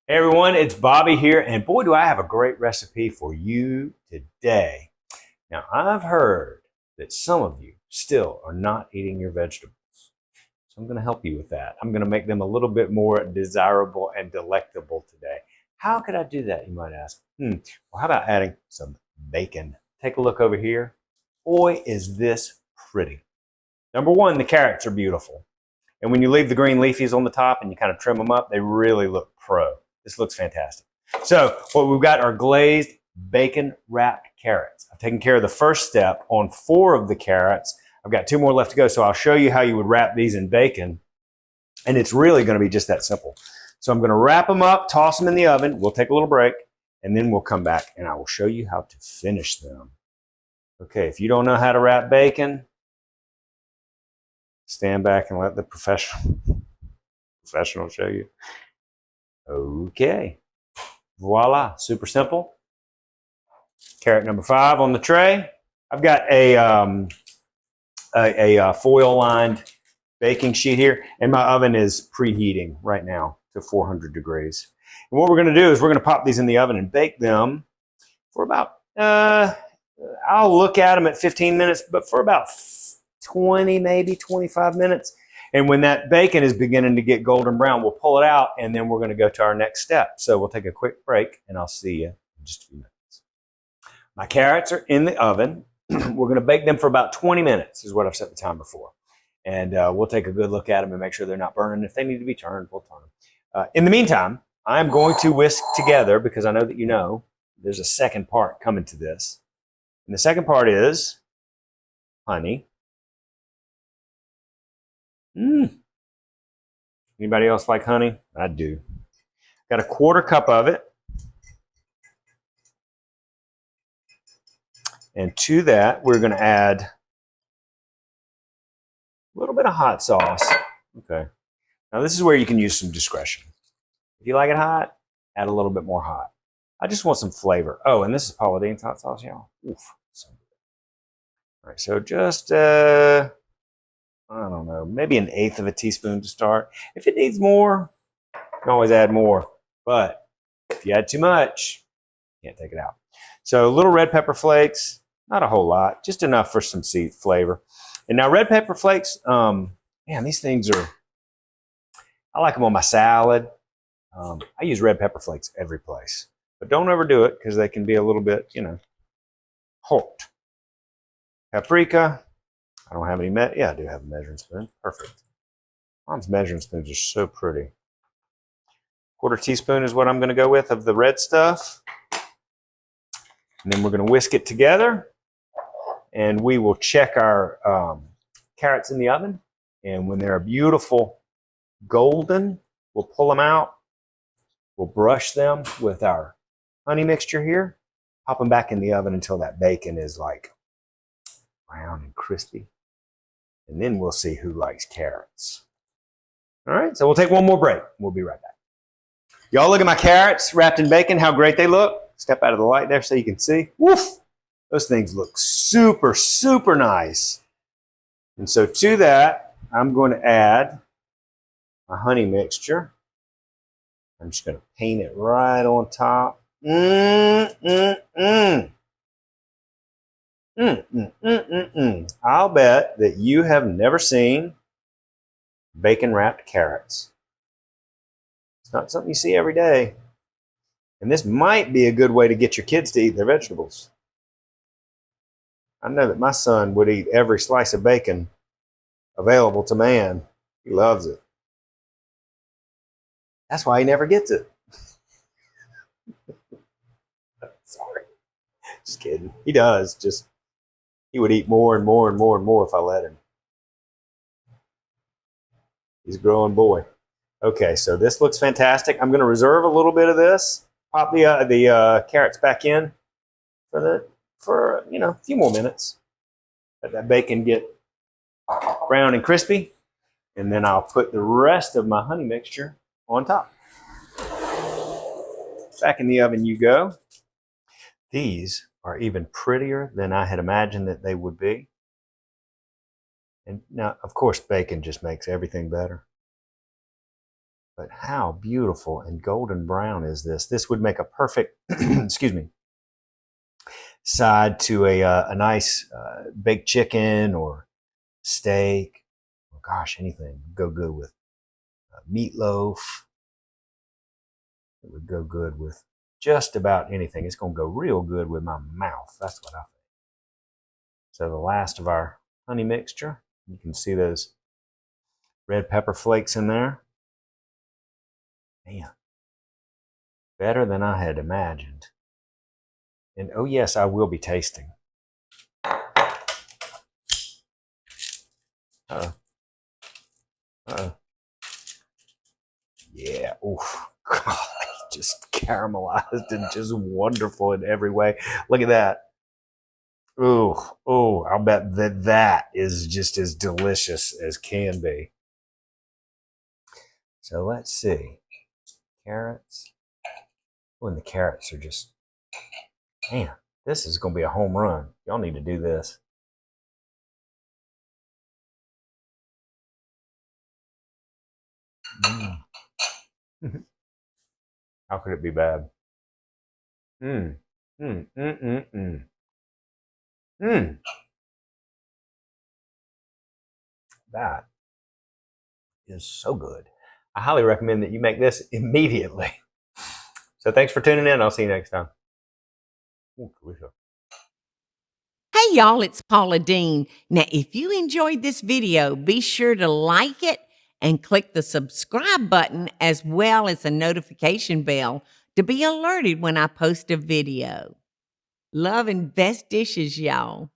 Hey everyone, it's Bobby here, and boy, do I have a great recipe for you today. Now, I've heard that some of you still are not eating your vegetables, so I'm going to help you with that. I'm going to make them a little bit more desirable and delectable today. How could I do that, you might ask? Well, how about adding some bacon? Take a look over here. Boy, is this pretty. Number one, the carrots are beautiful. And when you leave the green leafies on the top and you kind of trim them up, they really look pro. This looks fantastic. So what we've got are glazed bacon-wrapped carrots. I've taken care of the first step on 4 of the carrots. I've got 2 more left to go, so I'll show you how you would wrap these in bacon. And it's really going to be just that simple. So I'm going to wrap them up, toss them in the oven. We'll take a little break, and then we'll come back and I will show you how to finish them. Okay, if you don't know how to wrap bacon, stand back and let the professional show you. Okay, voila, super simple. Carrot number 5 on the tray. I've got a foil-lined baking sheet here, and my oven is preheating right now to 400 degrees. And what we're going to do is we're going to pop these in the oven and bake them for about, I'll look at them at 15 minutes, but for about 20, maybe 25 minutes. And when that bacon is beginning to get golden brown, we'll pull it out, and then we're going to go to our next step. So we'll take a quick break, and I'll see you in just a few minutes. My carrots are in the oven. We're going to bake them for about 20 minutes is what I've set the timer for. And we'll take a good look at them and make sure they're not burning. If they need to be turned, we'll turn them. In the meantime, I'm going to whisk together, because I know that you know there's a second part coming to this. And the second part is honey. Anybody else like honey? I do. Got a 1/4 cup of it. And to that, we're going to add a little bit of hot sauce. Okay. Now this is where you can use some discretion. If you like it hot, add a little bit more hot. I just want some flavor. Oh, and this is Paula Deen's hot sauce, y'all. Oof. So good. All right, so just I don't know, maybe 1/8 of a teaspoon to start. If it needs more, you can always add more. But if you add too much, you can't take it out. So a little red pepper flakes, not a whole lot, just enough for some seed flavor. And now red pepper flakes, man, these things are, I like them on my salad. I use red pepper flakes every place. But don't overdo it, because they can be a little bit, hot. Paprika. I don't have any, yeah, I do have a measuring spoon. Perfect. Mom's measuring spoons are so pretty. 1/4 teaspoon is what I'm going to go with of the red stuff. And then we're going to whisk it together. And we will check our carrots in the oven. And when they're beautiful golden, we'll pull them out. We'll brush them with our honey mixture here. Pop them back in the oven until that bacon is like brown and crispy. And then we'll see who likes carrots. All right, so we'll take one more break. We'll be right back. Y'all look at my carrots wrapped in bacon, how great they look. Step out of the light there so you can see. Woof! Those things look super, super nice. And so to that, I'm going to add my honey mixture. I'm just going to paint it right on top. I'll bet that you have never seen bacon-wrapped carrots. It's not something you see every day. And this might be a good way to get your kids to eat their vegetables. I know that my son would eat every slice of bacon available to man. He loves it. That's why he never gets it. Sorry. Just kidding. He does. Just he would eat more and more and more and more if I let him. He's a growing boy. Okay, so this looks fantastic. I'm going to reserve a little bit of this. Pop the carrots back in for a few more minutes. Let that bacon get brown and crispy, and then I'll put the rest of my honey mixture on top. Back in the oven you go. These are even prettier than I had imagined that they would be. And now, of course, bacon just makes everything better. But how beautiful and golden brown is this? This would make a perfect, excuse me, side to a nice baked chicken or steak. Oh, gosh, anything would go good with meatloaf. It would go good with just about anything. It's going to go real good with my mouth. That's what I think. So the last of our honey mixture. You can see those red pepper flakes in there. Man, better than I had imagined. And oh yes, I will be tasting. Uh-oh. Uh-oh. Yeah. Oof. God, just caramelized and just wonderful in every way. Look at that. Oh, I'll bet that is just as delicious as can be. So let's see. Carrots. Oh, and the carrots are just, man, this is going to be a home run. Y'all need to do this. Mm. How could it be bad? Mm. Mm. Mm. Mm. Mm. Mm. That is so good. I highly recommend that you make this immediately. So thanks for tuning in. I'll see you next time. Ooh, Hey y'all, it's Paula Deen. Now, if you enjoyed this video, be sure to like it and click the subscribe button as well as the notification bell to be alerted when I post a video. Love and best dishes, y'all.